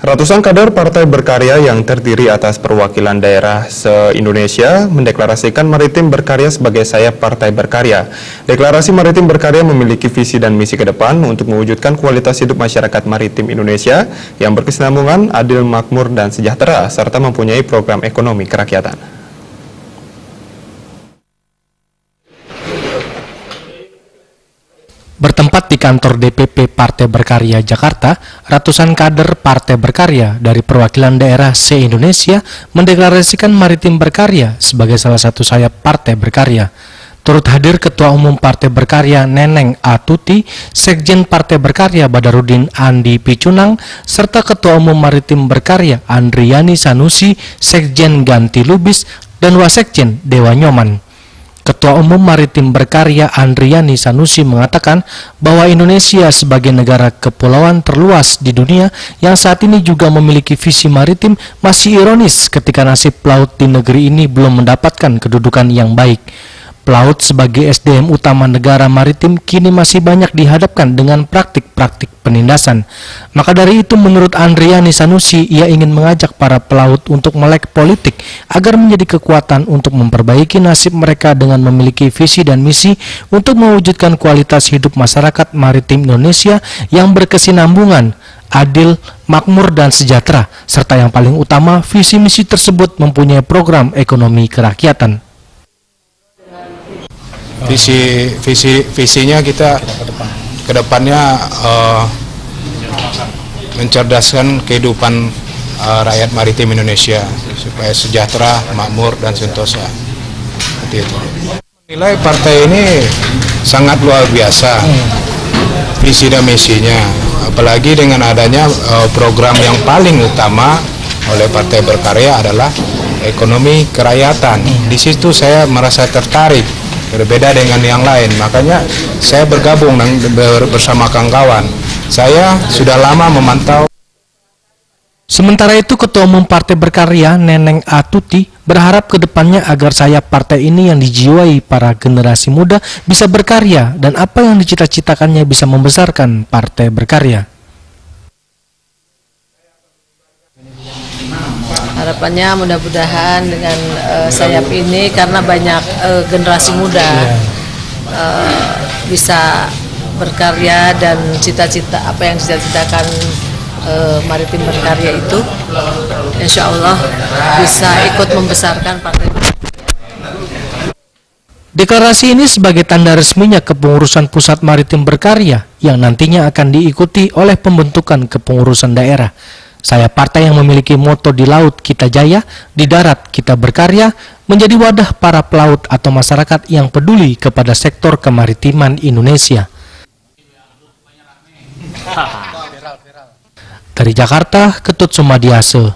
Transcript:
Ratusan kader Partai Berkarya yang terdiri atas perwakilan daerah se-Indonesia mendeklarasikan Maritim Berkarya sebagai sayap Partai Berkarya. Deklarasi Maritim Berkarya memiliki visi dan misi ke depan untuk mewujudkan kualitas hidup masyarakat maritim Indonesia yang berkesinambungan, adil, makmur, dan sejahtera, serta mempunyai program ekonomi kerakyatan. Bertempat di kantor DPP Partai Berkarya Jakarta, ratusan kader Partai Berkarya dari perwakilan daerah se-Indonesia mendeklarasikan Maritim Berkarya sebagai salah satu sayap Partai Berkarya. Turut hadir Ketua Umum Partai Berkarya Neneng A. Tuti, Sekjen Partai Berkarya Badarudin Andi Picunang, serta Ketua Umum Maritim Berkarya Andriani Sanusi, Sekjen Ganti Lubis, dan Wasekjen Dewa Nyoman. Ketua Umum Maritim Berkarya Andriani Sanusi mengatakan bahwa Indonesia sebagai negara kepulauan terluas di dunia yang saat ini juga memiliki visi maritim masih ironis ketika nasib pelaut di negeri ini belum mendapatkan kedudukan yang baik. Pelaut sebagai SDM utama negara maritim kini masih banyak dihadapkan dengan praktik-praktik penindasan. Maka dari itu menurut Andriani Sanusi, ia ingin mengajak para pelaut untuk melek politik agar menjadi kekuatan untuk memperbaiki nasib mereka dengan memiliki visi dan misi untuk mewujudkan kualitas hidup masyarakat maritim Indonesia yang berkesinambungan, adil, makmur, dan sejahtera, serta yang paling utama visi misi tersebut mempunyai program ekonomi kerakyatan. Visinya kita ke depannya mencerdaskan kehidupan rakyat maritim Indonesia supaya sejahtera, makmur, dan sentosa. Seperti itu. Nilai partai ini sangat luar biasa visi dan misinya, apalagi dengan adanya program yang paling utama oleh Partai Berkarya adalah ekonomi kerakyatan. Di situ saya merasa tertarik. Berbeda dengan yang lain, makanya saya bergabung bersama kawan-kawan. Saya sudah lama memantau. Sementara itu, Ketua Umum Partai Berkarya Neneng A. Tuti berharap ke depannya agar sayap partai ini yang dijiwai para generasi muda bisa berkarya dan apa yang dicita-citakannya bisa membesarkan Partai Berkarya. Harapannya mudah-mudahan dengan sayap ini karena banyak generasi muda bisa berkarya dan cita-cita apa yang dicita-citakan Maritim Berkarya itu, insya Allah bisa ikut membesarkan partai. Deklarasi ini sebagai tanda resminya kepengurusan Pusat Maritim Berkarya yang nantinya akan diikuti oleh pembentukan kepengurusan daerah. Saya partai yang memiliki moto di laut kita jaya, di darat kita berkarya, menjadi wadah para pelaut atau masyarakat yang peduli kepada sektor kemaritiman Indonesia. Dari Jakarta, Ketut Sumadiase.